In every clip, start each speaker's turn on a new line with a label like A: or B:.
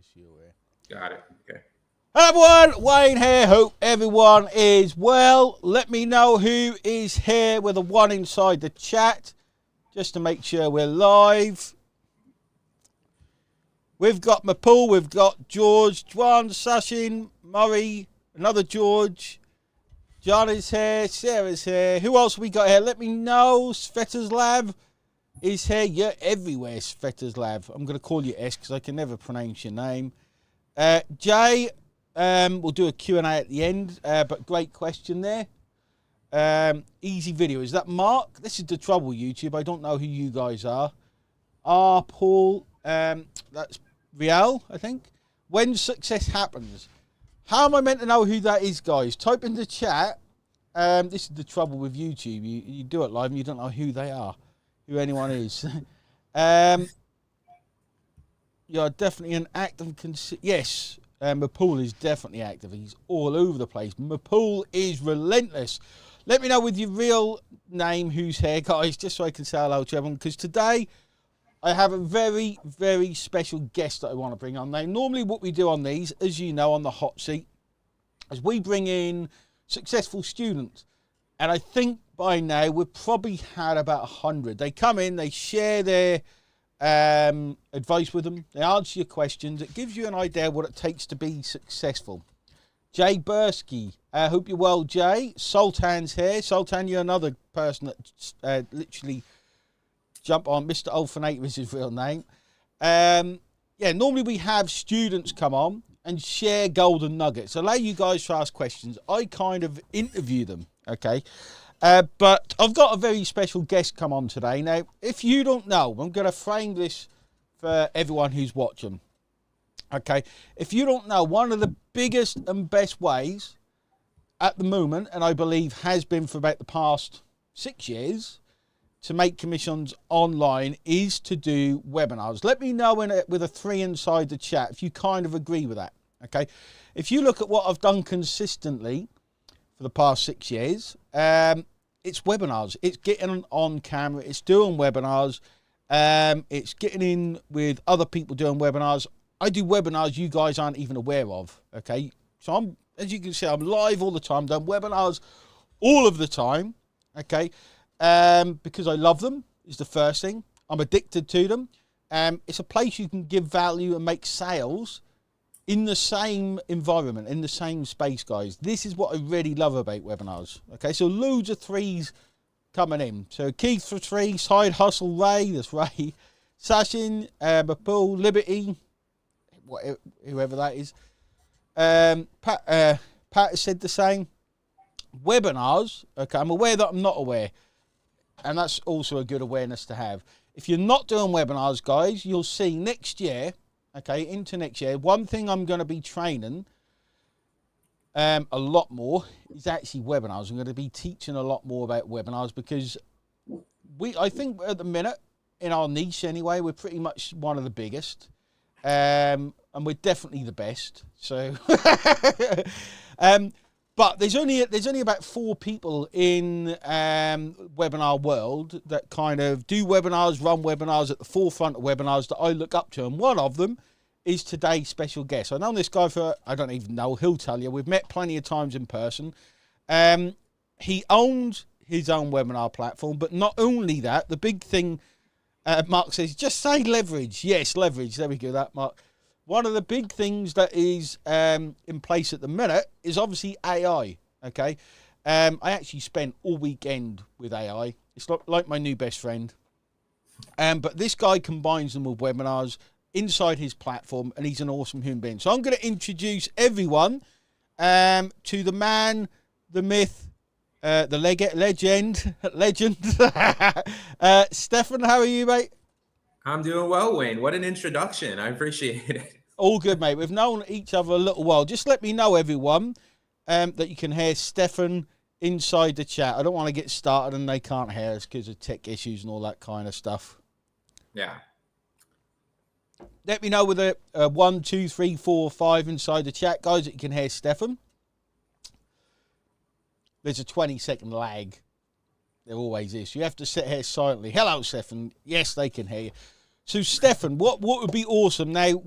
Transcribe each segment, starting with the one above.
A: just so you're aware.
B: Got it. Okay.
A: Hello everyone, Wayne here. Hope everyone is well. Let me know who is here with a 1 inside the chat, just to make sure we're live. We've got Mapul, we've got George, Juan, Sachin, Murray, another George. John is here, Sarah's here. Who else we got here? Let me know. Svetoslav is here. You're everywhere, Svetoslav. I'm going to call you S because I can never pronounce your name. Jay, we'll do a Q&A at the end, but great question there. Easy video. Is that Mark? This is the trouble, YouTube. I don't know who you guys are. Paul, that's Rial, I think. When success happens. How am I meant to know who that is, guys? Type in the chat. This is the trouble with YouTube. You do it live and you don't know who they are, who anyone is. You're definitely an active... Yes, Mapul is definitely active. He's all over the place. Mapul is relentless. Let me know with your real name who's here, guys, just so I can say hello to everyone. Because today, I have a very, very special guest that I want to bring on. Now, normally what we do on these, as you know, on the hot seat, is we bring in successful students. And I think by now, we've probably had about 100. They come in, they share their advice with them. They answer your questions. It gives you an idea what it takes to be successful. Jay Bursky, I hope you're well, Jay. Sultan's here. Sultan, you're another person that literally jump on. Mr. Olfinator is his real name. Yeah, normally we have students come on and share golden nuggets. Allow you guys to ask questions. I kind of interview them, okay? But I've got a very special guest come on today. Now, if you don't know, I'm going to frame this for everyone who's watching. Okay, if you don't know, one of the biggest and best ways at the moment, and I believe has been for about the past 6 years, to make commissions online is to do webinars. Let me know with a 3 inside the chat if you kind of agree with that. Okay, if you look at what I've done consistently for the past 6 years, it's webinars. It's getting on camera. It's doing webinars. It's getting in with other people doing webinars. I do webinars you guys aren't even aware of. Okay, so as you can see, I'm live all the time. Done webinars all of the time. Okay, because I love them is the first thing. I'm addicted to them. It's a place you can give value and make sales in the same environment, in the same space, guys. This is what I really love about webinars. Okay, so loads of 3s coming in. So Keith for 3, Side Hustle Ray, that's Ray, Sachin, Mapul, Liberty, whoever that is. Pat has said the same. Webinars, okay, I'm aware that I'm not aware. And that's also a good awareness to have. If you're not doing webinars, guys, you'll see next year, okay, into next year, one thing I'm going to be training a lot more is actually webinars. I'm going to be teaching a lot more about webinars because I think at the minute, in our niche anyway, we're pretty much one of the biggest. And we're definitely the best. So, but there's only about 4 people in webinar world that kind of do webinars, run webinars at the forefront of webinars that I look up to, and one of them is today's special guest. I know this guy for, I don't even know, he'll tell you. We've met plenty of times in person. He owns his own webinar platform, but not only that, the big thing, Mark says, just say leverage. Yes, leverage. There we go, that, Mark. One of the big things that is in place at the minute is obviously AI, okay? I actually spent all weekend with AI. It's like my new best friend. But this guy combines them with webinars inside his platform, and he's an awesome human being. So I'm going to introduce everyone to the man, the myth, the legend. Stefan, how are you, mate?
B: I'm doing well, Wayne. What an introduction. I appreciate it.
A: All good, mate. We've known each other a little while. Just let me know, everyone, that you can hear Stefan inside the chat. I don't want to get started and they can't hear us because of tech issues and all that kind of stuff.
B: Yeah.
A: Let me know with a 1, 2, 3, 4, 5 inside the chat, guys, that you can hear Stefan. There's a 20-second lag. There always is. You have to sit here silently. Hello, Stefan. Yes, they can hear you. So, Stefan, what would be awesome now?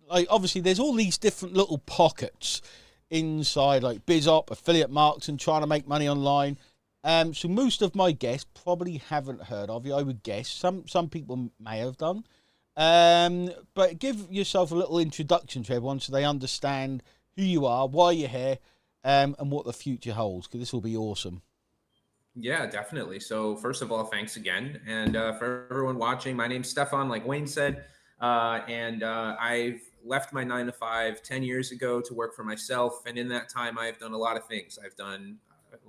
A: like obviously there's all these different little pockets inside, like BizOp, affiliate marketing, trying to make money online. So most of my guests probably haven't heard of you. I would guess some people may have done. But give yourself a little introduction to everyone so they understand who you are, why you're here, and what the future holds, because this will be awesome.
B: Yeah, definitely. So first of all, thanks again. And for everyone watching, my name's Stefan, like Wayne said. I've left my 9 to 5 10 years ago to work for myself. And in that time, I've done a lot of things.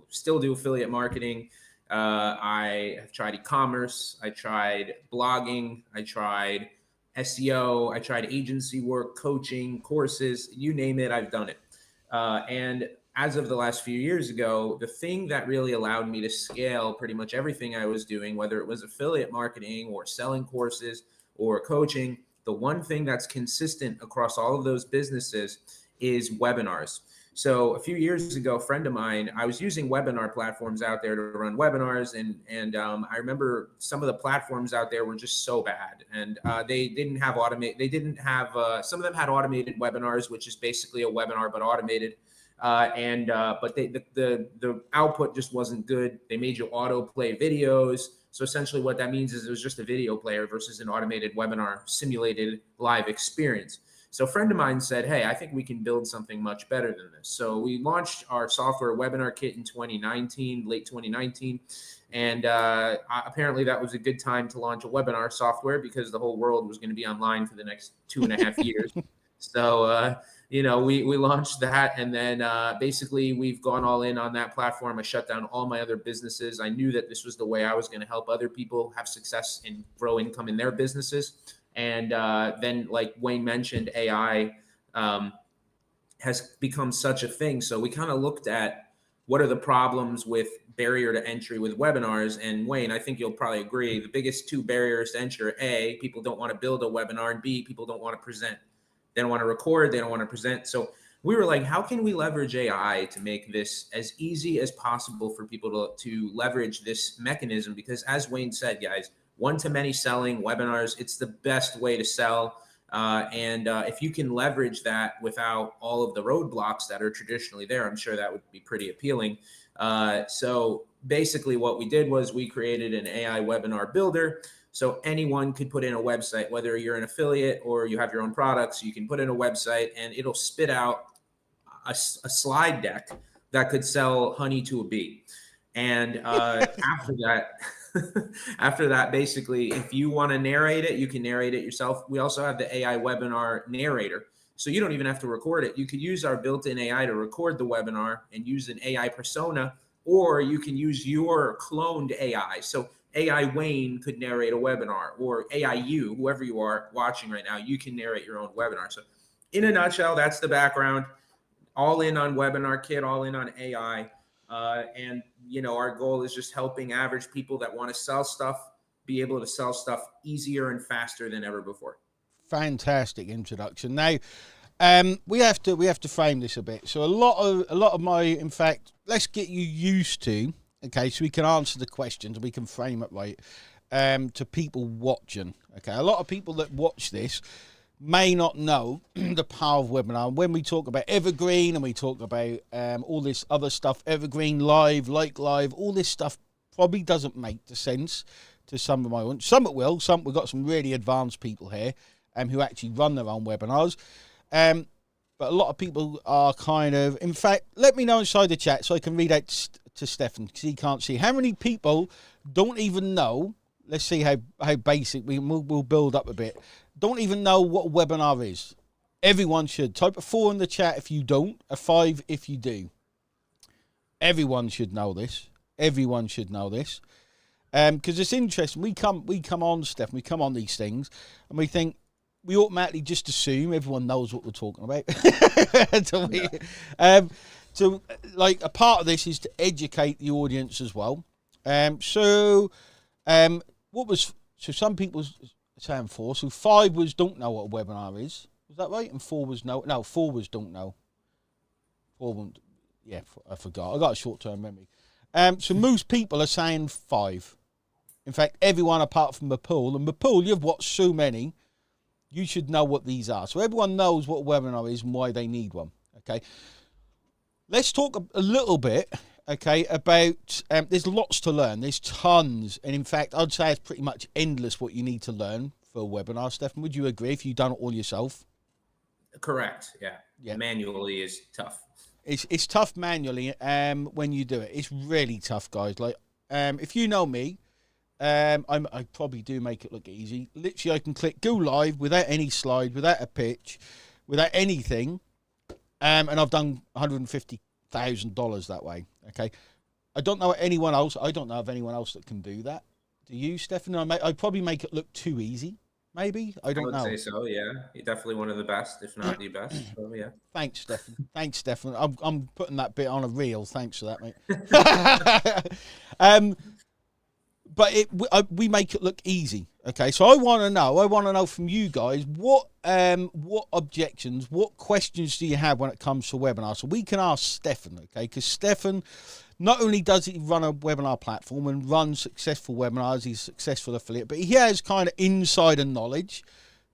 B: Still do affiliate marketing. I have tried e-commerce. I tried blogging. I tried SEO. I tried agency work, coaching, courses, you name it, I've done it. And as of the last few years ago, the thing that really allowed me to scale pretty much everything I was doing, whether it was affiliate marketing or selling courses or coaching, the one thing that's consistent across all of those businesses is webinars. So a few years ago, a friend of mine, I was using webinar platforms out there to run webinars, and I remember some of the platforms out there were just so bad, and they didn't have some of them had automated webinars, which is basically a webinar but automated, but the output just wasn't good. They made you autoplay videos. So essentially what that means is it was just a video player versus an automated webinar simulated live experience. So a friend of mine said, hey, I think we can build something much better than this. So we launched our software webinar kit in 2019, late 2019. And apparently that was a good time to launch a webinar software because the whole world was going to be online for the next 2.5 years. So, we launched that, and then basically we've gone all in on that platform. I shut down all my other businesses. I knew that this was the way I was going to help other people have success and grow income in their businesses. And then, like Wayne mentioned, AI has become such a thing. So we kind of looked at what are the problems with barrier to entry with webinars. And Wayne, I think you'll probably agree, the biggest two barriers to entry are A, people don't want to build a webinar, and B, people don't want to present. They don't want to record, they don't want to present. So we were like, how can we leverage AI to make this as easy as possible for people to leverage this mechanism? Because as Wayne said, guys, one-to-many selling, webinars, it's the best way to sell. If you can leverage that without all of the roadblocks that are traditionally there, I'm sure that would be pretty appealing. So basically what we did was we created an AI webinar builder. So anyone could put in a website, whether you're an affiliate or you have your own products, you can put in a website and it'll spit out a slide deck that could sell honey to a bee. And after that, basically, if you want to narrate it, you can narrate it yourself. We also have the AI webinar narrator. So you don't even have to record it. You could use our built-in AI to record the webinar and use an AI persona, or you can use your cloned AI. So AI Wayne could narrate a webinar, or AI you, whoever you are watching right now, you can narrate your own webinar. So in a nutshell, that's the background. All in on webinar kit, all in on AI. Our goal is just helping average people that want to sell stuff be able to sell stuff easier and faster than ever before.
A: Fantastic introduction. Now, we have to frame this a bit. So a lot of my, in fact, let's get you used to, okay, so we can answer the questions and we can frame it right, to people watching. Okay, a lot of people that watch this may not know the power of webinar. When we talk about evergreen and we talk about all this other stuff, evergreen, live, live, all this stuff probably doesn't make the sense to some of my own. Some it will. We've got some really advanced people here who actually run their own webinars. But a lot of people are kind of, in fact, let me know inside the chat so I can read out to Stefan because he can't see. How many people don't even know, let's see how basic, we'll build up a bit, don't even know what a webinar is? Everyone should. Type a 4 in the chat if you don't, a 5 if you do. Everyone should know this. Everyone should know this. Because it's interesting. We come on, Steph, we come on these things and we think, we automatically just assume everyone knows what we're talking about. So, like, a part of this is to educate the audience as well. So some people saying 4. So 5 was don't know what a webinar is. Was that right? And 4 was no. No, 4 was don't know. 4 wasn't. Yeah, I forgot. I got a short-term memory. So most people are saying 5. In fact, everyone apart from Mapul. And Mapul, you've watched so many. You should know what these are. So everyone knows what a webinar is and why they need one. Okay. Let's talk a little bit, okay, about, there's lots to learn. There's tons. And in fact, I'd say it's pretty much endless what you need to learn for a webinar. Stefan, would you agree if you've done it all yourself?
B: Correct. Yeah. Manually is tough.
A: It's tough manually when you do it. It's really tough, guys. Like, if you know me, I probably do make it look easy. Literally, I can click go live without any slide, without a pitch, without anything. And I've done $150,000 that way. Okay, I don't know anyone else. I don't know of anyone else that can do that. Do you, Stefan? I probably make it look too easy. Maybe I don't know.
B: I would say so. Yeah, you're definitely one of the best, if not the best. So yeah.
A: Thanks, Stefan. Thanks, Stefan. I'm putting that bit on a reel. Thanks for that, mate. But we make it look easy. Okay, so I want to know from you guys what objections, what questions do you have when it comes to webinars? So we can ask Stefan, okay? Because Stefan, not only does he run a webinar platform and run successful webinars, he's a successful affiliate, but he has kind of insider knowledge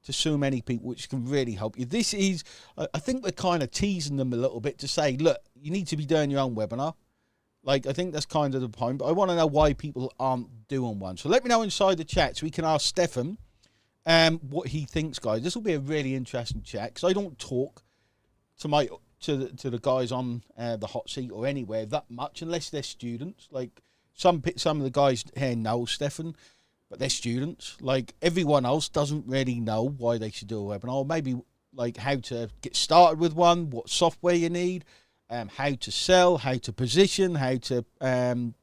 A: to so many people, which can really help you. This is, I think we're kind of teasing them a little bit to say, look, you need to be doing your own webinar. Like, I think that's kind of the point, but I want to know why people aren't doing one. So let me know inside the chat so we can ask Stefan what he thinks, guys. This will be a really interesting chat because I don't talk to the guys on the hot seat or anywhere that much unless they're students. Like, some of the guys here know Stefan, but they're students. Like, everyone else doesn't really know why they should do a webinar, or maybe like how to get started with one, what software you need, how to sell, how to position, how to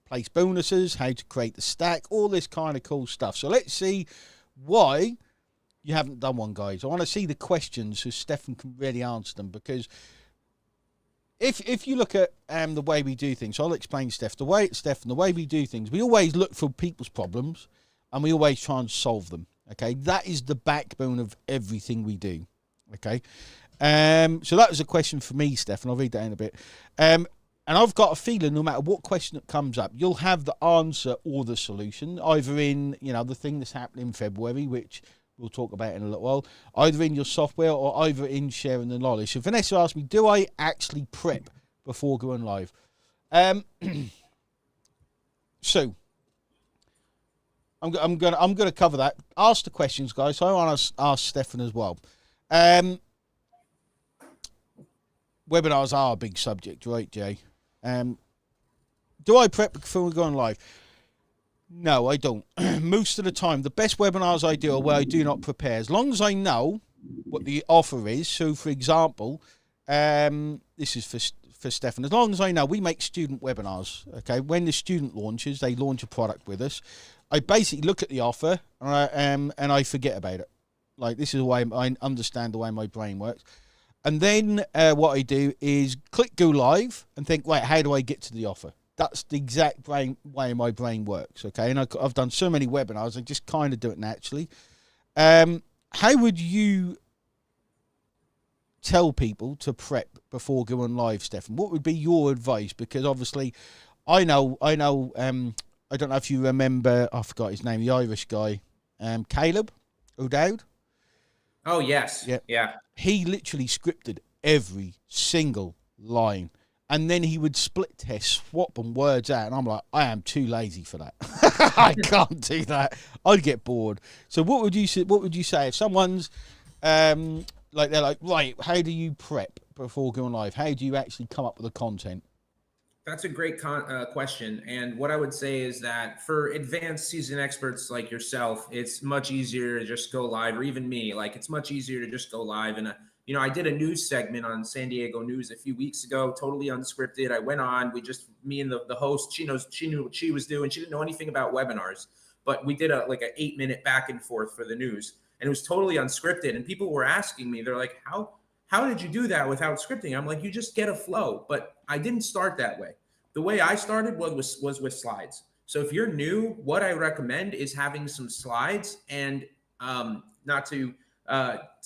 A: place bonuses, how to create the stack, all this kind of cool stuff. So let's see why you haven't done one, guys. I want to see the questions so Stefan can really answer them, because if you look at the way we do things, so I'll explain, Stefan, the way we do things, we always look for people's problems and we always try and solve them, okay? That is the backbone of everything we do, okay? So that was a question for me, Stefan. I'll read that in a bit. And I've got a feeling no matter what question that comes up, you'll have the answer or the solution, either in, the thing that's happening in February, which we'll talk about in a little while, either in your software or either in sharing the knowledge. So Vanessa asked me, do I actually prep before going live? So I'm gonna cover that. Ask the questions, guys. So I want to ask Stefan as well. Webinars are a big subject, right, Jay? Do I prep before going live? No, I don't. Most of the time, the best webinars I do are where I do not prepare. As long as I know what the offer is. So, for example, this is for Stefan. As long as I know, we make student webinars. Okay, when the student launches, they launch a product with us. I basically look at the offer and I forget about it. Like, this is the way I understand the way my brain works. And then what I do is click go live and think, right, how do I get to the offer? That's the exact way my brain works, okay? And I've done so many webinars, I just kind of do it naturally. How would you tell people to prep before going live, Stefan? What would be your advice? Because obviously, I know. I don't know if you remember, I forgot his name, the Irish guy, Caleb O'Dowd.
B: Oh, yes. Yeah.
A: He literally scripted every single line. And then he would split test, swap them words out. And I'm like, I am too lazy for that. I can't do that. I'd get bored. So what would you say if someone's they're like, right, how do you prep before going live? How do you actually come up with the content?
B: That's a great question. And what I would say is that for advanced seasoned experts like yourself, it's much easier to just go live, or even me, like it's much easier to just go live. And, I did a news segment on San Diego News a few weeks ago, totally unscripted. I went on, me and the host, she knew what she was doing. She didn't know anything about webinars, but we did an 8-minute back and forth for the news, and it was totally unscripted. And people were asking me, they're like, how did you do that without scripting? I'm like, you just get a flow. But I didn't start that way. The way I started was with slides. So if you're new, what I recommend is having some slides, and not to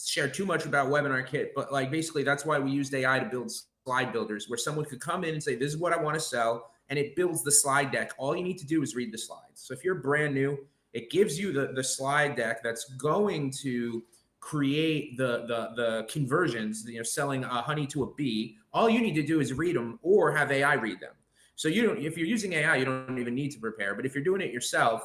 B: share too much about Webinar Kit, but basically that's why we used AI to build slide builders, where someone could come in and say, this is what I want to sell, and it builds the slide deck. All you need to do is read the slides. So if you're brand new, it gives you the slide deck that's going to create the conversions, selling a honey to a bee. All you need to do is read them or have AI read them. So if you're using AI, you don't even need to prepare. But if you're doing it yourself,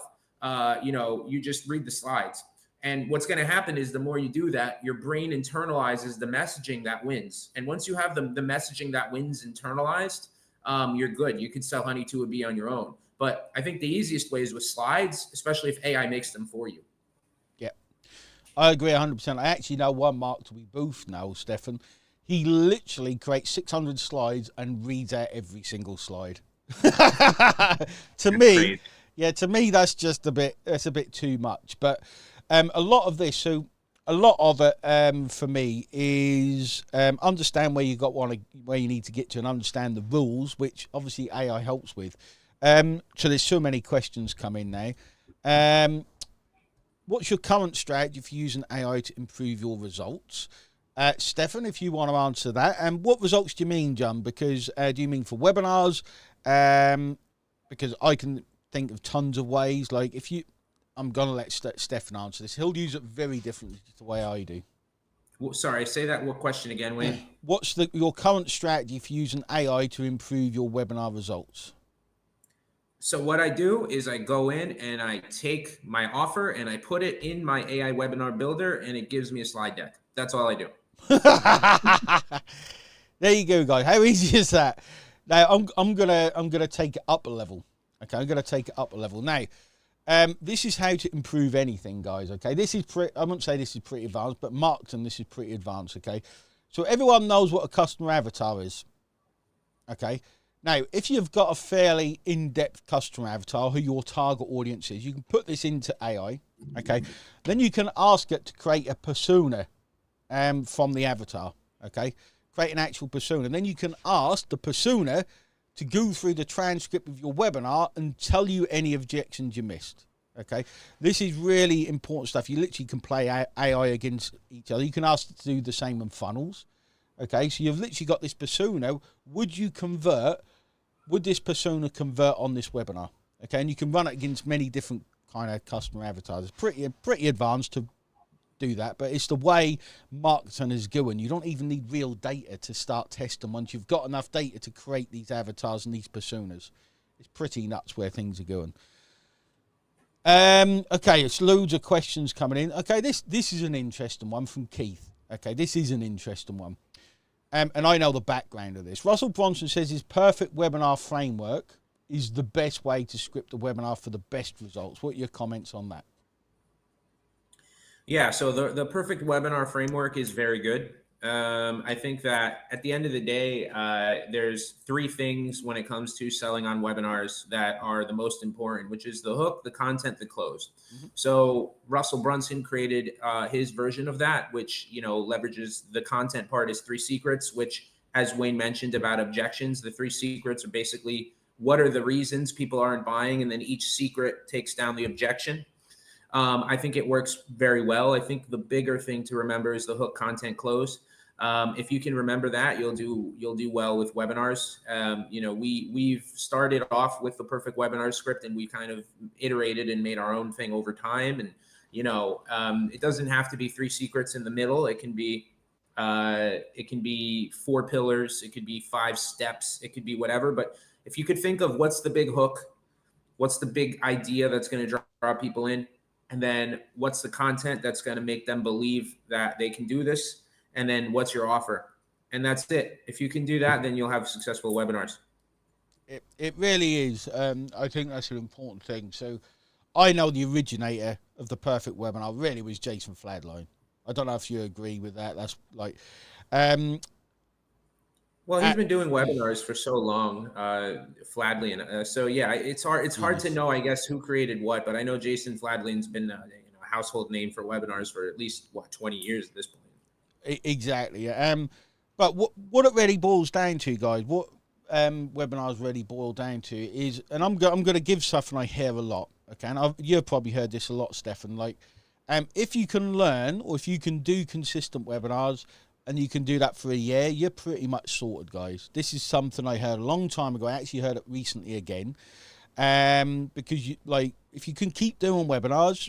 B: you just read the slides. And what's going to happen is the more you do that, your brain internalizes the messaging that wins. And once you have the messaging that wins internalized, you're good. You can sell honey to a bee on your own. But I think the easiest way is with slides, especially if AI makes them for you.
A: Yeah, I agree 100%. I actually know one Mark to be booth now, Stefan. He literally creates 600 slides and reads out every single slide. To me, that's just a bit too much. But a lot of this, a lot of it for me is understand where where you need to get to and understand the rules, which obviously AI helps with. So there's so many questions come in now. What's your current strategy for using AI to improve your results? Stefan, if you want to answer that. And what results do you mean, John? Because do you mean for webinars? Because I can think of tons of ways. Like I'm going to let Stefan answer this. He'll use it very differently to the way I do.
B: Well, sorry, say that question again, Wayne.
A: What's your current strategy for using AI to improve your webinar results?
B: So what I do is I go in and I take my offer and I put it in my AI webinar builder and it gives me a slide deck. That's all I do.
A: There you go, guys. How easy is that? Now I'm gonna take it up a level. Okay, I'm gonna take it up a level. Now, this is how to improve anything, guys. Okay, I wouldn't say this is pretty advanced, but marketing, this is pretty advanced. Okay, so everyone knows what a customer avatar is. Okay. Now, if you've got a fairly in-depth customer avatar, who your target audience is, you can put this into AI, okay? Then you can ask it to create a persona from the avatar, okay? Create an actual persona. Then you can ask the persona to go through the transcript of your webinar and tell you any objections you missed, okay? This is really important stuff. You literally can play AI against each other. You can ask it to do the same in funnels. Okay, so you've literally got this persona. Would this persona convert on this webinar? Okay, and you can run it against many different kind of customer avatars. It's pretty advanced to do that, but it's the way marketing is going. You don't even need real data to start testing once you've got enough data to create these avatars and these personas. It's pretty nuts where things are going. Okay, it's loads of questions coming in. Okay, this is an interesting one from Keith. Okay, this is an interesting one. And I know the background of this. Russell Bronson says his perfect webinar framework is the best way to script a webinar for the best results. What are your comments on that?
B: Yeah, so the perfect webinar framework is very good. I think that at the end of the day, there's three things when it comes to selling on webinars that are the most important, which is the hook, the content, the close. Mm-hmm. So Russell Brunson created his version of that, which, leverages the content part is 3 secrets, which, as Wayne mentioned about objections, the 3 secrets are basically what are the reasons people aren't buying, and then each secret takes down the objection. I think it works very well. I think the bigger thing to remember is the hook, content, close. If you can remember that, you'll do well with webinars. We've started off with the perfect webinar script, and we kind of iterated and made our own thing over time. And it doesn't have to be 3 secrets in the middle. It can be 4 pillars. It could be 5 steps. It could be whatever. But if you could think of what's the big hook, what's the big idea that's going to draw people in, and then what's the content that's going to make them believe that they can do this, and then what's your offer, and that's it. If you can do that, then you'll have successful webinars.
A: It really is. I think that's an important thing. So I know the originator of the perfect webinar really was Jason Fladline. I don't know if you agree with that. That's like...
B: well, he's been doing webinars for so long, Fladley, so yeah, it's hard to know, I guess, who created what, but I know Jason Fladley's been a household name for webinars for at least 20 years at this point.
A: Exactly. But what it really boils down to, guys, what webinars really boil down to is, and I'm going to give something I hear a lot. Okay, and you've probably heard this a lot, Stefan. Like, if you can learn, or if you can do consistent webinars, and you can do that for a year, you're pretty much sorted, guys. This is something I heard a long time ago. I actually heard it recently again. Because if you can keep doing webinars,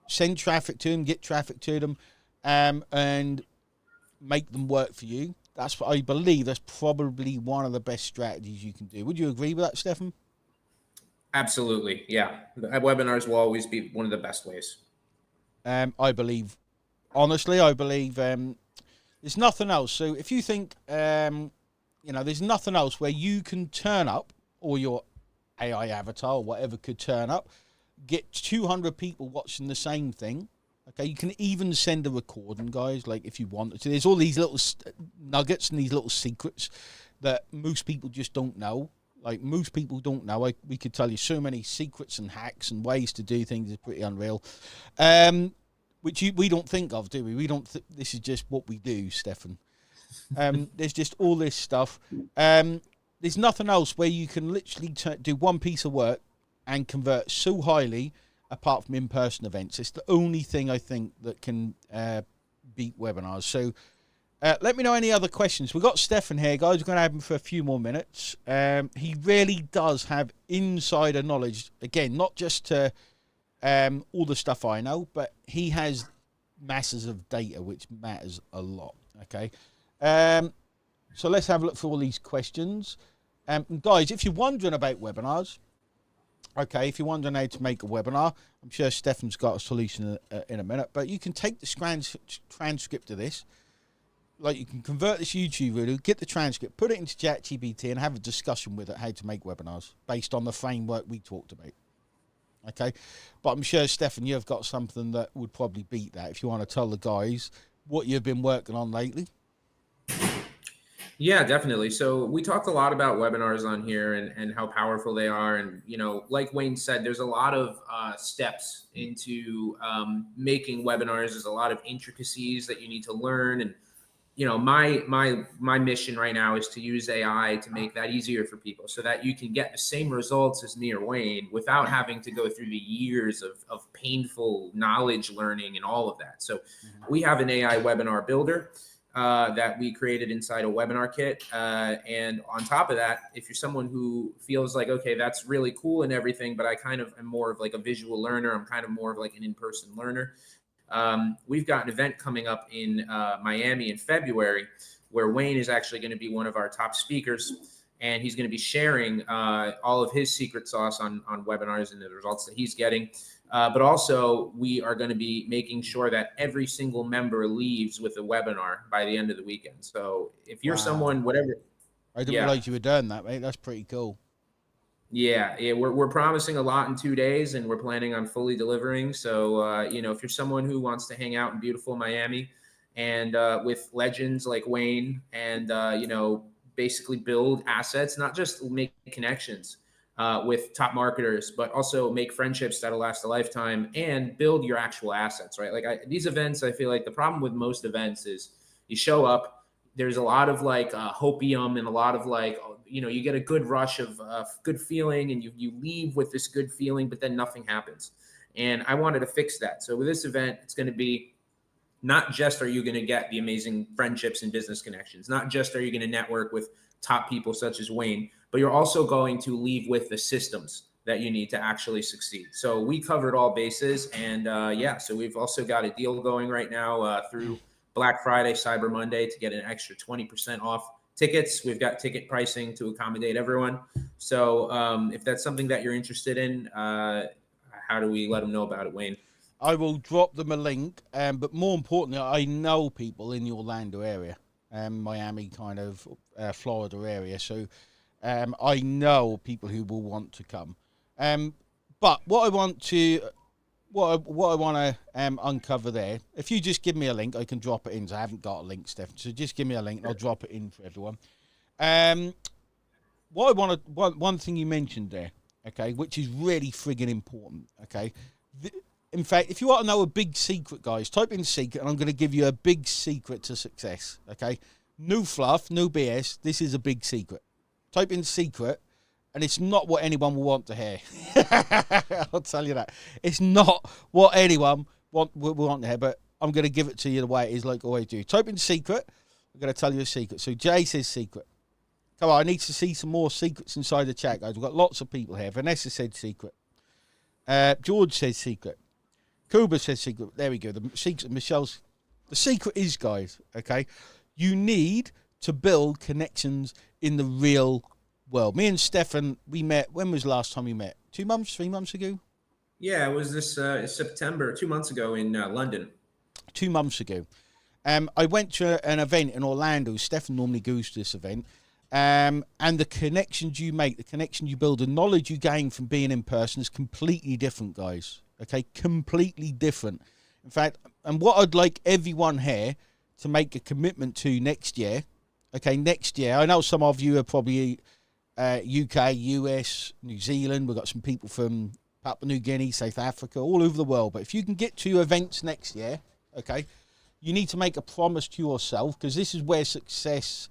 A: send traffic to them, get traffic to them, and make them work for you. That's what I believe. That's probably one of the best strategies you can do. Would you agree with that, Stefan?
B: Absolutely. Yeah. Webinars will always be one of the best ways.
A: I believe, honestly, there's nothing else. So if you think, there's nothing else where you can turn up, or your AI avatar or whatever could turn up, get 200 people watching the same thing. Okay, you can even send a recording, guys, like if you wanted to. There's all these little nuggets and these little secrets that most people just don't know. Like, most people don't know. We could tell you so many secrets and hacks and ways to do things. It's pretty unreal. Which we don't think of, do we? We don't. This is just what we do, Stefan. There's just all this stuff. There's nothing else where you can literally do one piece of work and convert so highly, apart from in-person events. It's the only thing I think that can beat webinars. So let me know any other questions. We've got Stefan here, guys. We're going to have him for a few more minutes. He really does have insider knowledge. Again, not just to all the stuff I know, but he has masses of data, which matters a lot. Okay. So let's have a look for all these questions. Guys, if you're wondering about webinars, okay, if you're wondering how to make a webinar, I'm sure Stefan's got a solution in a minute, but you can take the transcript of this. Like, you can convert this YouTube video, get the transcript, put it into ChatGPT and have a discussion with it how to make webinars based on the framework we talked about. Okay, but I'm sure, Stefan, you've got something that would probably beat that if you want to tell the guys what you've been working on lately.
B: Yeah, definitely. So we talked a lot about webinars on here and how powerful they are. And, like Wayne said, there's a lot of steps into making webinars. There's a lot of intricacies that you need to learn. And, my mission right now is to use AI to make that easier for people so that you can get the same results as me or Wayne without having to go through the years of painful knowledge learning and all of that. So we have an AI webinar builder that we created inside a webinar kit. And on top of that, if you're someone who feels like, okay, that's really cool and everything, but I kind of am more of like a visual learner, I'm kind of more of like an in-person learner. We've got an event coming up in Miami in February where Wayne is actually going to be one of our top speakers, and he's going to be sharing all of his secret sauce on webinars and the results that he's getting. But also, we are going to be making sure that every single member leaves with a webinar by the end of the weekend. So if you're someone, whatever.
A: I didn't realize you were doing that, mate. That's pretty cool.
B: Yeah, we're promising a lot in 2 days, and we're planning on fully delivering. So, if you're someone who wants to hang out in beautiful Miami and with legends like Wayne and, basically build assets, not just make connections with top marketers, but also make friendships that'll last a lifetime and build your actual assets, right? Like these events, I feel like the problem with most events is you show up, there's a lot of like hopium and a lot of like, you get a good rush of good feeling and you leave with this good feeling, but then nothing happens. And I wanted to fix that. So with this event, it's going to be not just are you going to get the amazing friendships and business connections, not just are you going to network with top people such as Wayne, but you're also going to leave with the systems that you need to actually succeed. So we covered all bases. And so we've also got a deal going right now through Black Friday, Cyber Monday to get an extra 20% off tickets. We've got ticket pricing to accommodate everyone. So if that's something that you're interested in, how do we let them know about it, Wayne?
A: I will drop them a link, but more importantly, I know people in the Orlando area, Miami kind of Florida area. So I know people who will want to come. But what I want to uncover there, if you just give me a link, I can drop it in. So I haven't got a link, Steph. So just give me a link and I'll drop it in for everyone. One thing you mentioned there, okay, which is really friggin' important, okay. In fact, if you want to know a big secret, guys, type in secret and I'm going to give you a big secret to success, okay. No fluff, no BS. This is a big secret. Type in secret. And it's not what anyone will want to hear. I'll tell you that. It's not what anyone will want to hear, but I'm going to give it to you the way it is, like I always do. Type in secret. I'm going to tell you a secret. So Jay says secret. Come on, I need to see some more secrets inside the chat, guys. We've got lots of people here. Vanessa said secret. George says secret. Kuba says secret. There we go. The secret. Michelle's The secret is, guys, okay, you need to build connections in the real world. Me and Stefan, we met, when was the last time we met? 2 months, 3 months ago?
B: Yeah, it was this September, 2 months ago in London.
A: 2 months ago. I went to an event in Orlando. Stefan normally goes to this event. And the connections you make, the connection you build, the knowledge you gain from being in person is completely different, guys. Okay, completely different. In fact, and what I'd like everyone here to make a commitment to next year, okay, next year, I know some of you are probably UK, US, New Zealand. We've got some people from Papua New Guinea, South Africa, all over the world. But if you can get to events next year, okay, you need to make a promise to yourself, because this is where success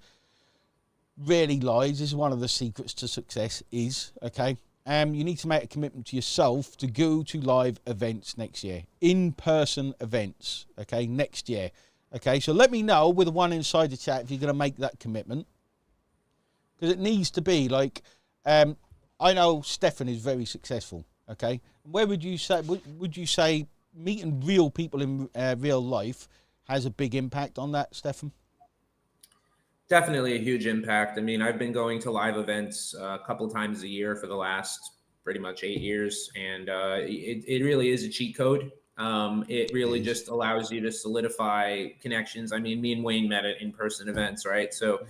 A: really lies. This is one of the secrets to success is, okay, you need to make a commitment to yourself to go to live events next year, in-person events, okay, next year. Okay, so let me know with the one inside the chat if you're going to make that commitment, because it needs to be like, I know Stefan is very successful, okay, where would you say meeting real people in real life has a big impact on that, Stefan?
B: Definitely a huge impact. I mean, I've been going to live events a couple times a year for the last pretty much 8 years, and it really is a cheat code. It really just allows you to solidify connections. I mean, me and Wayne met at in-person events, right? So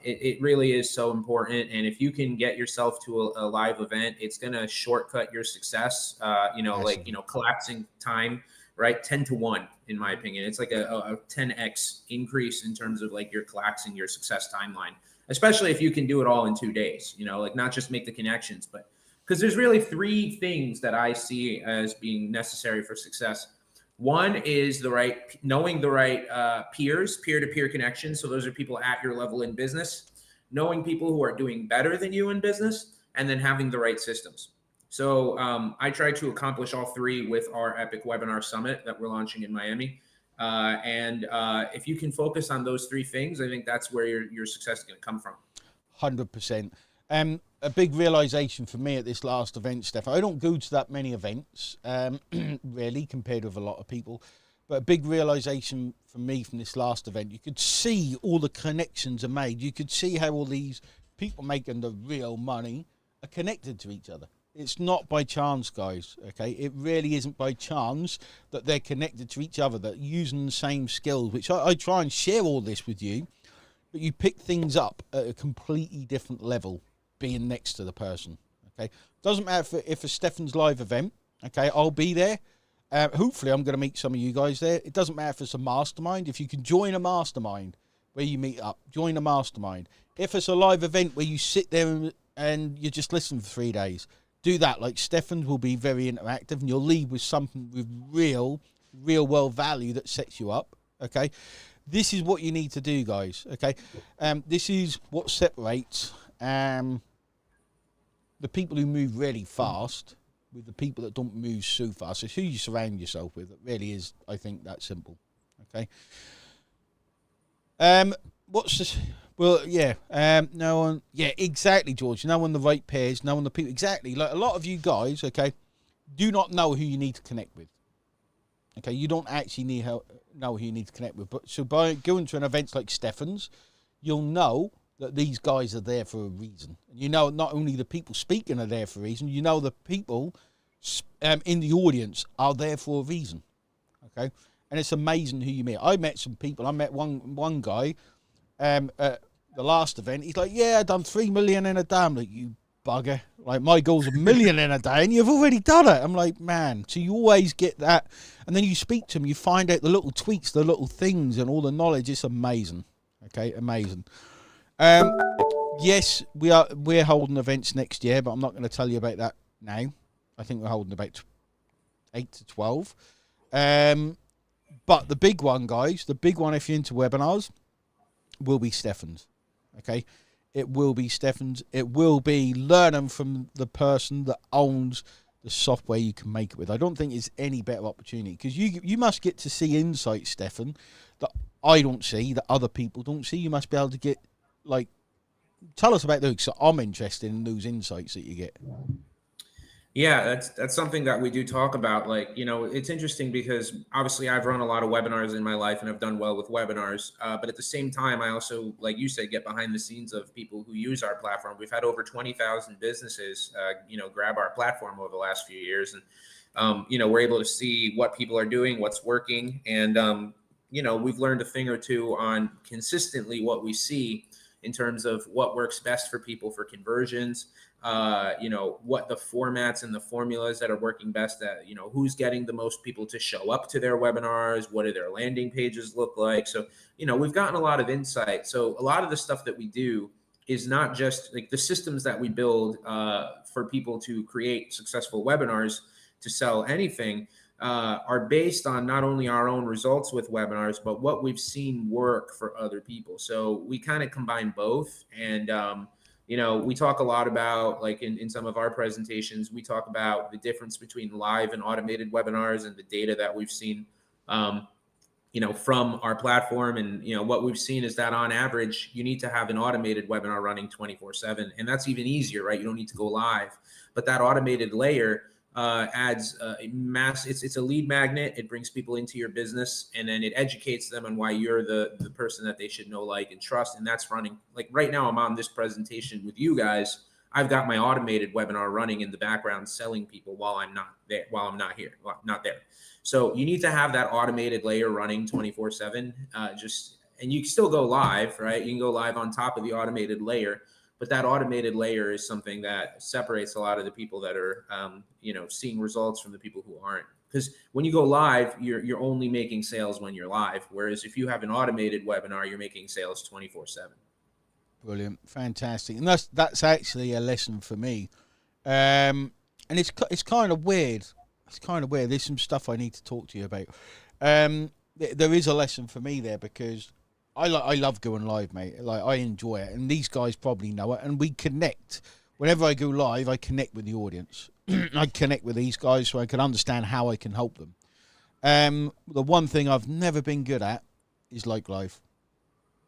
B: it really is so important. And if you can get yourself to a live event, it's going to shortcut your success, collapsing time, right? 10 to 1, in my opinion. It's like a 10x increase in terms of like you're collapsing your success timeline, especially if you can do it all in 2 days, like not just make the connections, but because there's really 3 things that I see as being necessary for success. One is knowing the right peers, peer-to-peer connections. So those are people at your level in business, knowing people who are doing better than you in business, and then having the right systems. So I try to accomplish all 3 with our Epic Webinar Summit that we're launching in Miami. If you can focus on those 3 things, I think that's where your success is going to come from.
A: 100%. A big realization for me at this last event, Steph, I don't go to that many events, really, compared with a lot of people. But a big realization for me from this last event, you could see all the connections are made. You could see how all these people making the real money are connected to each other. It's not by chance, guys, okay? It really isn't by chance that they're connected to each other, that using the same skills, which I try and share all this with you, but you pick things up at a completely different level being next to the person, okay? Doesn't matter if a Stefan's live event, okay? I'll be there. Hopefully, I'm going to meet some of you guys there. It doesn't matter if it's a mastermind. If you can join a mastermind where you meet up, join a mastermind. If it's a live event where you sit there and you just listen for 3 days, do that. Like Stefan's will be very interactive, and you'll leave with something with real world value that sets you up, okay? This is what you need to do, guys, okay? This is what separates the people who move really fast with the people that don't move so fast. It's who you surround yourself with. It really is, I think, that simple, okay? What's this? Well, yeah, no one, yeah, exactly, George. No one the right pairs, no one the people, exactly. Like a lot of you guys, okay, do not know who you need to connect with. Okay, you don't actually know who you need to connect with. But so by going to an event like Stefan's, you'll know that these guys are there for a reason. You know, not only the people speaking are there for a reason, you know the people in the audience are there for a reason. Okay, and it's amazing who you meet. I met some people. I met one guy. At the last event, he's like, yeah, I done 3 million in a day. I'm like, you bugger, like my goal's 1 million in a day and you've already done it. I'm like, man, so you always get that, and then you speak to them, you find out the little tweaks, the little things, and all the knowledge. It's amazing. Okay, amazing. Yes, we're holding events next year, but I'm not going to tell you about that now. I think we're holding about 8 to 12. But the big one, guys, the big one, if you're into webinars, will be Stefan's. Okay, it will be Stefan's. It will be learning from the person that owns the software you can make it with. I don't think it's any better opportunity, because you must get to see insights, Stefan, that I don't see, that other people don't see. You must be able to get, like, tell us about those. So I'm interested in those insights that you get.
B: Yeah, that's something that we do talk about. Like, it's interesting because obviously I've run a lot of webinars in my life and I've done well with webinars. But at the same time, I also, like you said, get behind the scenes of people who use our platform. We've had over 20,000 businesses, grab our platform over the last few years, and we're able to see what people are doing, what's working, and we've learned a thing or two on consistently what we see in terms of what works best for people for conversions, what the formats and the formulas that are working best, that, who's getting the most people to show up to their webinars, what do their landing pages look like. So, we've gotten a lot of insight. So a lot of the stuff that we do is not just like the systems that we build for people to create successful webinars to sell anything, are based on not only our own results with webinars, but what we've seen work for other people. So we kind of combine both. And, we talk a lot about, like in some of our presentations, we talk about the difference between live and automated webinars and the data that we've seen, from our platform. And, what we've seen is that on average, you need to have an automated webinar running 24/7. And that's even easier, right? You don't need to go live, but that automated layer adds a it's a lead magnet. It brings people into your business, and then it educates them on why you're the person that they should know, like, and trust. And that's running, like, right now I'm on this presentation with you guys. I've got my automated webinar running in the background, selling people while I'm not there, while I'm not here, not there. So you need to have that automated layer running 24/7. And you can still go live, right? You can go live on top of the automated layer, but that automated layer is something that separates a lot of the people that are, seeing results from the people who aren't. Because when you go live, you're only making sales when you're live. Whereas if you have an automated webinar, you're making sales 24/7.
A: Brilliant, fantastic, and that's actually a lesson for me. And it's kind of weird. It's kind of weird. There's some stuff I need to talk to you about. There is a lesson for me there, because I love going live, mate. Like, I enjoy it, and these guys probably know it. And we connect. Whenever I go live, I connect with the audience. I connect with these guys so I can understand how I can help them. The one thing I've never been good at is like live,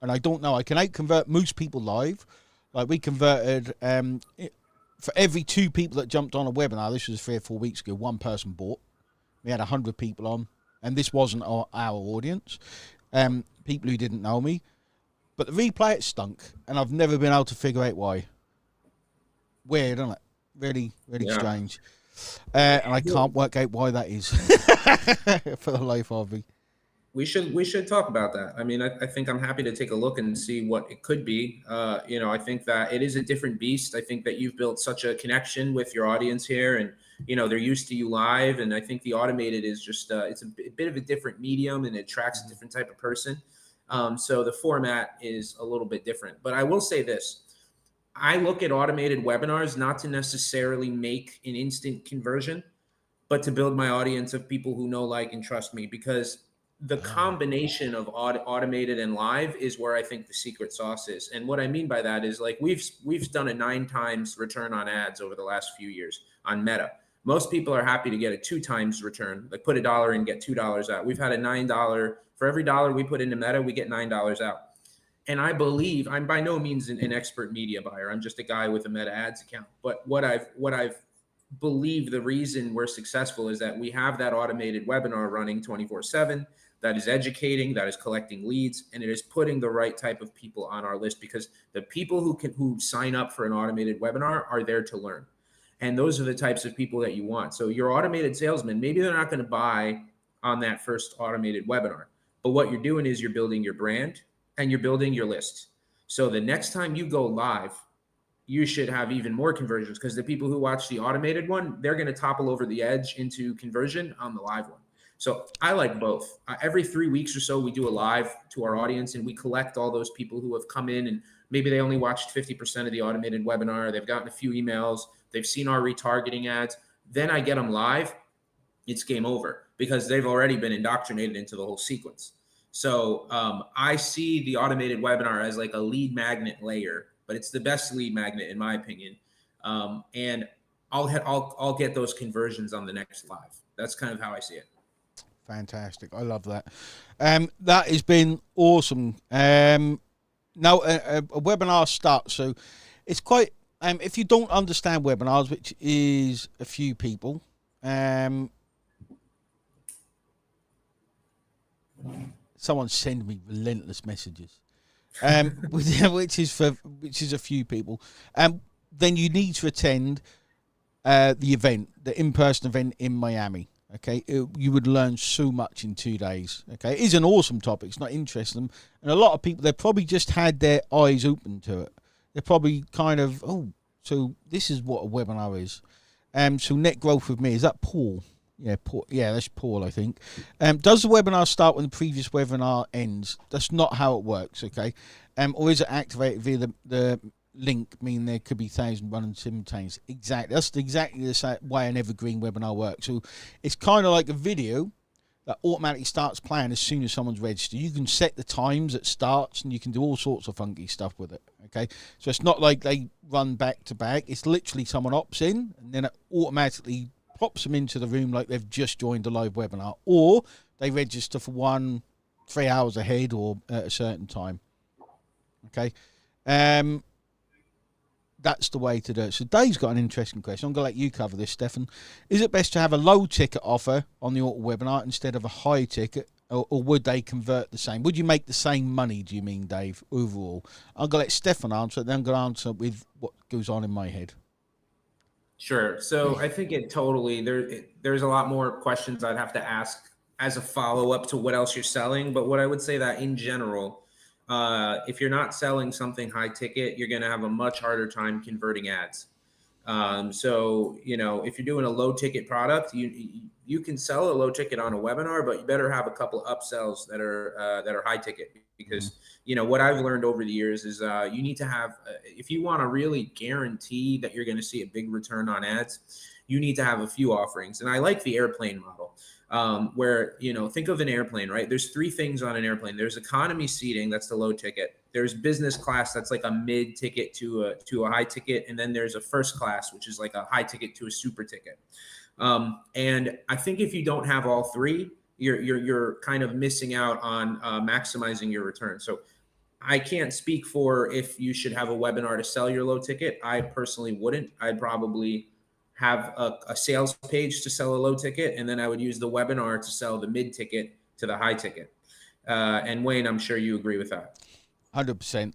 A: and I don't know. I can out-convert most people live. Like, we converted for every 2 people that jumped on a webinar. This was 3 or 4 weeks ago. 1 person bought. We had 100 people on, and this wasn't our audience. People who didn't know me, but the replay, it stunk, and I've never been able to figure out why. Weird, isn't it? Really, really strange. And I can't work out why that is for the life of me.
B: We should talk about that. I mean, I think I'm happy to take a look and see what it could be. I think that it is a different beast. I think that you've built such a connection with your audience here, and they're used to you live. And I think the automated is just it's a bit of a different medium, and it attracts a different type of person. So the format is a little bit different. But I will say this: I look at automated webinars not to necessarily make an instant conversion, but to build my audience of people who know, like, and trust me. Because the combination of automated and live is where I think the secret sauce is. And what I mean by that is, like, we've done a 9 times return on ads over the last few years on Meta. Most people are happy to get a 2 times return, like put $1 in, get $2 out. We've had a $9 for every $1 we put into Meta, we get $9 out. And I believe, I'm by no means an expert media buyer. I'm just a guy with a Meta ads account. But what I've believed the reason we're successful is that we have that automated webinar running 24/7. That is educating, that is collecting leads, and it is putting the right type of people on our list, because the people who sign up for an automated webinar are there to learn. And those are the types of people that you want. So your automated salesman, maybe they're not going to buy on that first automated webinar, but what you're doing is you're building your brand and you're building your list. So the next time you go live, you should have even more conversions, because the people who watch the automated one, they're going to topple over the edge into conversion on the live one. So I like both. Every 3 weeks or so, we do a live to our audience, and we collect all those people who have come in and maybe they only watched 50% of the automated webinar. They've gotten a few emails. They've seen our retargeting ads. Then I get them live. It's game over, because they've already been indoctrinated into the whole sequence. So I see the automated webinar as like a lead magnet layer, but it's the best lead magnet in my opinion. And I'll get those conversions on the next live. That's kind of how I see it.
A: Fantastic. I love that. That has been awesome. Now a webinar starts, so it's quite If you don't understand webinars, which is a few people, someone send me relentless messages, which is a few people, then you need to attend the event, the in-person event in Miami. Okay, you would learn so much in 2 days. Okay, it is an awesome topic. It's not interesting, and a lot of people, they've probably just had their eyes open to it. They're probably kind of, oh, so this is what a webinar is. So net growth with me, is that Paul? Yeah, Paul. Yeah, that's Paul, I think. Does the webinar start when the previous webinar ends? That's not how it works. Okay, or is it activated via the link? Mean there could be thousands running simultaneously. Exactly. That's exactly the way an evergreen webinar works. So it's kind of like a video that automatically starts playing as soon as someone's registered. You can set the times it starts, and you can do all sorts of funky stuff with it. Okay, so it's not like they run back to back. It's literally someone opts in, and then it automatically pops them into the room like they've just joined a live webinar, or they register for 3 hours ahead or at a certain time. Okay, that's the way to do it. So Dave's got an interesting question. I'm going to let you cover this, Stefan. Is it best to have a low ticket offer on the auto webinar instead of a high ticket, or would they convert the same? Would you make the same money, do you mean, Dave, overall? I'm going to let Stefan answer it, then I'm going to answer with what goes on in my head.
B: Sure. So I think there's a lot more questions I'd have to ask as a follow-up to what else you're selling. But what I would say that in general, if you're not selling something high ticket, you're going to have a much harder time converting ads. So, if you're doing a low ticket product, you can sell a low ticket on a webinar, but you better have a couple of upsells that are high ticket, because, what I've learned over the years is you need to have, if you want to really guarantee that you're going to see a big return on ads, you need to have a few offerings. And I like the airplane model. Where, think of an airplane, right? There's 3 things on an airplane. There's economy seating, that's the low ticket. There's business class, that's like a mid ticket to a high ticket. And then there's a first class, which is like a high ticket to a super ticket. And I think if you don't have all 3, you're kind of missing out on maximizing your return. So I can't speak for if you should have a webinar to sell your low ticket. I personally wouldn't. I'd probably have a sales page to sell a low ticket, and then I would use the webinar to sell the mid ticket to the high ticket. And Wayne, I'm sure you agree with that.
A: 100%.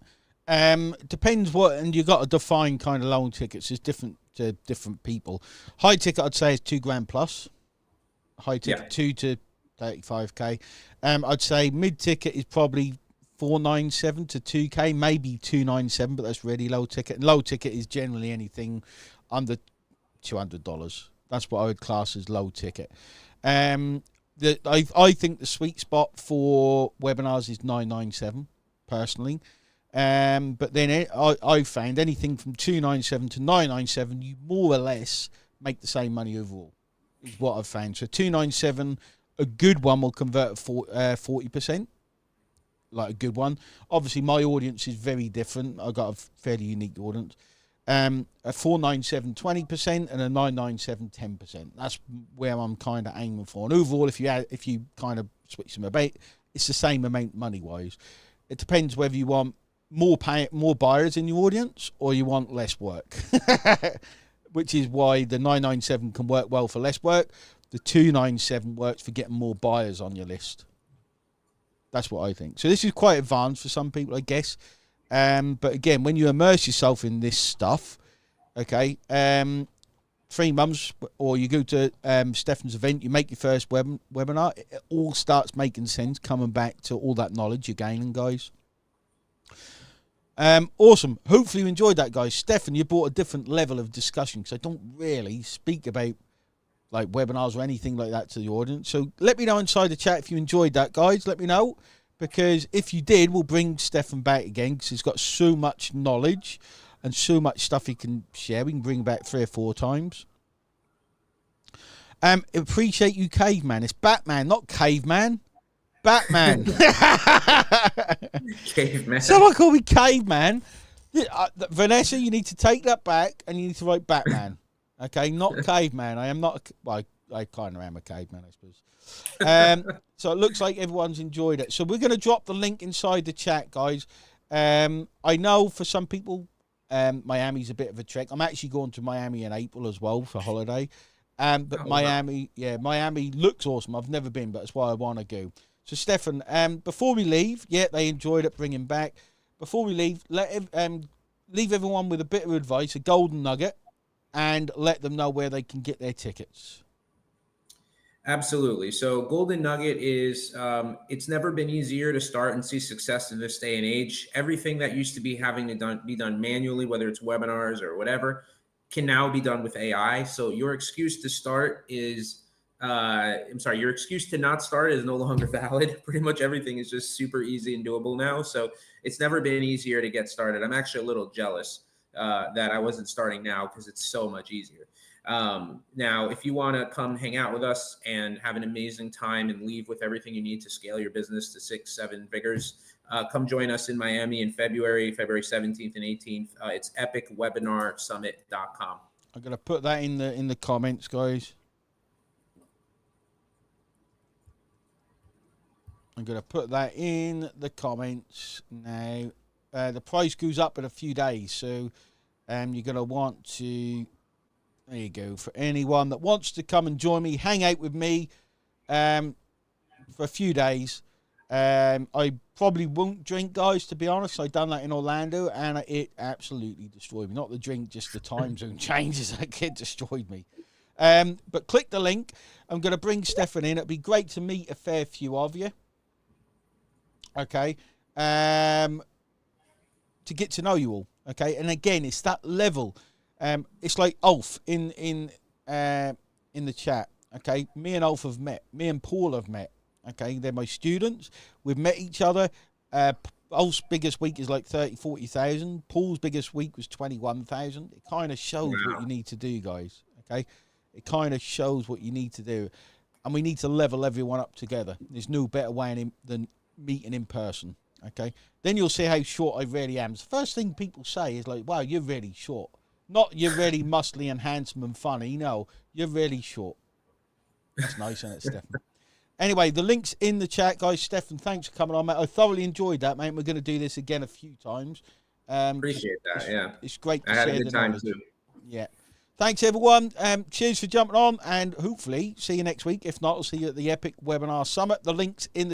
A: Depends what, and you got to define kind of low tickets. It's different to different people. High ticket, I'd say, is $2,000 plus. High ticket, 2 to 35k. I'd say mid ticket is probably 497 to 2k, maybe 297, but that's really low ticket. And low ticket is generally anything under $200. That's what I would class as low ticket. I think the sweet spot for webinars is 997 personally. But then I found anything from 297 to 997, you more or less make the same money overall, is what I've found. So 297, a good one will convert at 40%, like a good one. Obviously, my audience is very different. I've got a fairly unique audience. A 497, 20%, and a 997, 10%. That's where I'm kind of aiming for. And overall, if you kind of switch them about, it's the same amount money-wise. It depends whether you want more buyers in your audience or you want less work, which is why the 997 can work well for less work. The 297 works for getting more buyers on your list. That's what I think. So this is quite advanced for some people, I guess. But again, when you immerse yourself in this stuff, okay, 3 months, or you go to Stefan's event, you make your first webinar, it all starts making sense, coming back to all that knowledge you're gaining, guys. Awesome. Hopefully you enjoyed that, guys. Stefan, you brought a different level of discussion, because I don't really speak about like webinars or anything like that to the audience. So let me know inside the chat if you enjoyed that, guys. Let me know. Because if you did, we'll bring Stefan back again, because he's got so much knowledge and so much stuff he can share. We can bring back 3 or 4 times. Appreciate you, Caveman. It's Batman, not Caveman. Batman.
B: Caveman.
A: Someone called me Caveman. Vanessa, you need to take that back and you need to write Batman. Okay, not Caveman. I am not. I kind of am a caveman, I suppose. So it looks like everyone's enjoyed it. So we're going to drop the link inside the chat, guys. I know for some people Miami's a bit of a trek. I'm actually going to Miami in April as well for holiday. But
B: Oh, wow.
A: Miami looks awesome. I've never been, but that's why I want to go. So, Stefan, before we leave, they enjoyed it, bringing back. Before we leave, leave everyone with a bit of advice, a golden nugget, and let them know where they can get their tickets.
B: Absolutely. So Golden Nugget is, it's never been easier to start and see success in this day and age. Everything that used to be having to be done manually, whether it's webinars or whatever, can now be done with AI. So your excuse to start is, your excuse to not start is no longer valid. Pretty much everything is just super easy and doable now. So it's never been easier to get started. I'm actually a little jealous that I wasn't starting now because it's so much easier. Now, if you want to come hang out with us and have an amazing time and leave with everything you need to scale your business to 6-7 figures, come join us in Miami in February 17th and 18th. It's epicwebinarsummit.com.
A: I'm going to put that in the comments, guys. I'm going to put that in the comments now. The price goes up in a few days, so you're going to want to... There you go. For anyone that wants to come and join me, hang out with me for a few days. I probably won't drink, guys, to be honest. I done that in Orlando, and it absolutely destroyed me. Not the drink, just the time zone changes. It destroyed me. But click the link. I'm going to bring Stefan in. It'd be great to meet a fair few of you. Okay. To get to know you all. Okay. And again, it's that level. It's like Ulf in the chat. Okay, me and Ulf have met. Me and Paul have met. Okay, they're my students. We've met each other. Ulf's biggest week is like 40,000. Paul's biggest week was 21,000. It kind of shows what you need to do, guys. Okay, it kind of shows what you need to do, and we need to level everyone up together. There's no better way than meeting in person. Okay, then you'll see how short I really am. The first thing people say is like, "Wow, you're really short." Not you're really muscly and handsome and funny. No, you're really short. That's nice, isn't it, Stefan? Anyway, the link's in the chat, guys. Stefan, thanks for coming on, mate. I thoroughly enjoyed that, mate. We're going to do this again a few times.
B: Appreciate that,
A: It's great to
B: I had
A: share
B: a good
A: the
B: time,
A: knowledge.
B: too.
A: Yeah. Thanks, everyone. Cheers for jumping on, and hopefully see you next week. If not, I'll see you at the Epic Webinar Summit. The link's in the